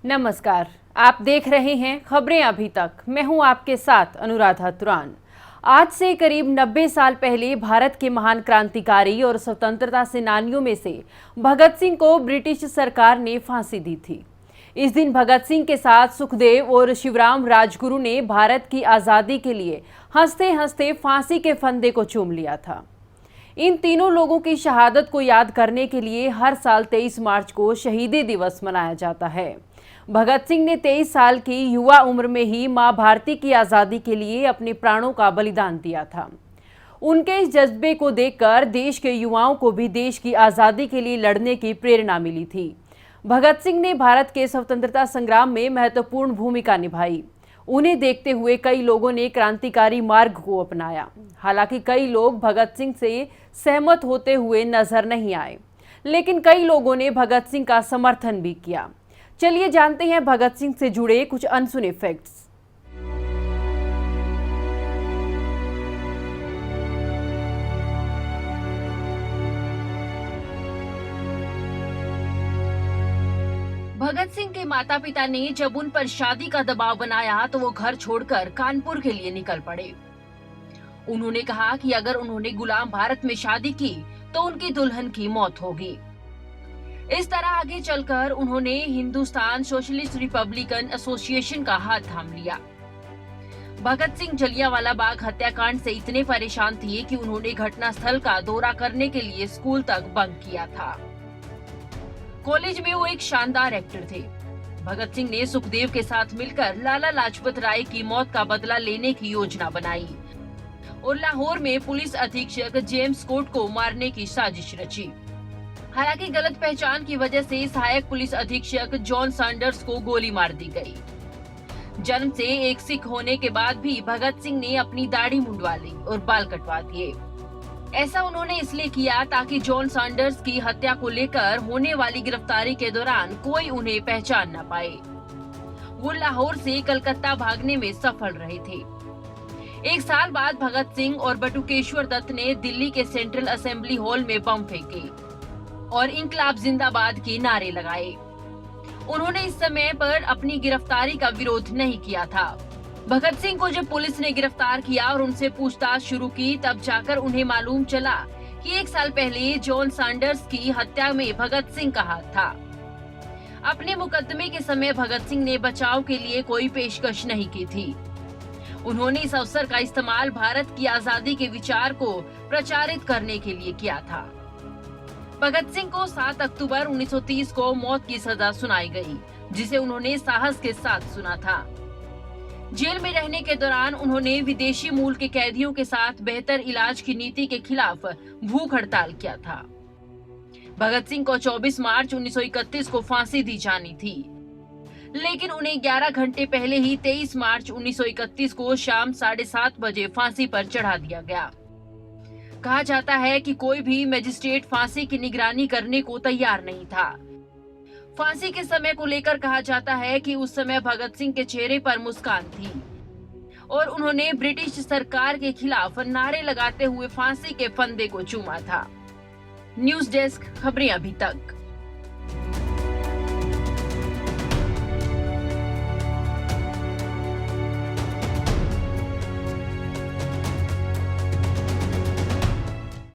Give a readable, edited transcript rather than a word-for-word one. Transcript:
नमस्कार, आप देख रहे हैं खबरें अभी तक। मैं हूं आपके साथ अनुराधा तुरान। आज से करीब 90 साल पहले भारत के महान क्रांतिकारी और स्वतंत्रता सेनानियों में से भगत सिंह को ब्रिटिश सरकार ने फांसी दी थी। इस दिन भगत सिंह के साथ सुखदेव और शिवराम राजगुरु ने भारत की आज़ादी के लिए हंसते हंसते फांसी के फंदे को चूम लिया था। इन तीनों लोगों की शहादत को याद करने के लिए हर साल 23 मार्च को शहीदी दिवस मनाया जाता है। भगत सिंह ने 23 साल की युवा उम्र में ही मां भारती की आज़ादी के लिए अपने प्राणों का बलिदान दिया था। उनके इस जज्बे को देखकर देश के युवाओं को भी देश की आज़ादी के लिए लड़ने की प्रेरणा मिली थी। भगत सिंह ने भारत के स्वतंत्रता संग्राम में महत्वपूर्ण भूमिका निभाई। उन्हें देखते हुए कई लोगों ने क्रांतिकारी मार्ग को अपनाया। हालांकि कई लोग भगत सिंह से सहमत होते हुए नजर नहीं आए, लेकिन कई लोगों ने भगत सिंह का समर्थन भी किया। चलिए जानते हैं भगत सिंह से जुड़े कुछ अनसुने फैक्ट्स। भगत सिंह के माता पिता ने जब उन पर शादी का दबाव बनाया तो वो घर छोड़कर कानपुर के लिए निकल पड़े। उन्होंने कहा कि अगर उन्होंने गुलाम भारत में शादी की तो उनकी दुल्हन की मौत होगी। इस तरह आगे चलकर उन्होंने हिंदुस्तान सोशलिस्ट रिपब्लिकन एसोसिएशन का हाथ थाम लिया। भगत सिंह जलियांवाला बाग हत्याकांड से इतने परेशान थे कि उन्होंने घटनास्थल का दौरा करने के लिए स्कूल तक बंक किया था। कॉलेज में वो एक शानदार एक्टर थे। भगत सिंह ने सुखदेव के साथ मिलकर लाला लाजपत राय की मौत का बदला लेने की योजना बनाई और लाहौर में पुलिस अधीक्षक जेम्स कोट को मारने की साजिश रची। हालांकि गलत पहचान की वजह से सहायक पुलिस अधीक्षक जॉन सैंडर्स को गोली मार दी गई। जन्म से एक सिख होने के बाद भी भगत सिंह ने अपनी दाढ़ी मुंडवा ली और बाल कटवा दिए। ऐसा उन्होंने इसलिए किया ताकि जॉन सैंडर्स की हत्या को लेकर होने वाली गिरफ्तारी के दौरान कोई उन्हें पहचान न पाए। वो लाहौर से कलकत्ता भागने में सफल रहे थे। एक साल बाद भगत सिंह और बटुकेश्वर दत्त ने दिल्ली के सेंट्रल असेंबली हॉल में बम फेंके और इंकलाब जिंदाबाद के नारे लगाए। उन्होंने इस समय पर अपनी गिरफ्तारी का विरोध नहीं किया था। भगत सिंह को जब पुलिस ने गिरफ्तार किया और उनसे पूछताछ शुरू की, तब जाकर उन्हें मालूम चला कि एक साल पहले जॉन सैंडर्स की हत्या में भगत सिंह का हाथ था। अपने मुकदमे के समय भगत सिंह ने बचाव के लिए कोई पेशकश नहीं की थी। उन्होंने इस अवसर का इस्तेमाल भारत की आजादी के विचार को प्रचारित करने के लिए किया था। भगत सिंह को 7 अक्टूबर 1930 को मौत की सजा सुनाई गई, जिसे उन्होंने साहस के साथ सुना था। जेल में रहने के दौरान उन्होंने विदेशी मूल के कैदियों के साथ बेहतर इलाज की नीति के खिलाफ भूख हड़ताल किया था। भगत सिंह को 24 मार्च 1931 को फांसी दी जानी थी, लेकिन उन्हें 11 घंटे पहले ही 23 मार्च 1931 को शाम 7:30 बजे फांसी पर चढ़ा दिया गया। कहा जाता है कि कोई भी मजिस्ट्रेट फांसी की निगरानी करने को तैयार नहीं था। फांसी के समय को लेकर कहा जाता है कि उस समय भगत सिंह के चेहरे पर मुस्कान थी और उन्होंने ब्रिटिश सरकार के खिलाफ नारे लगाते हुए फांसी के फंदे को चूमा था। न्यूज़ डेस्क, खबरें अभी तक।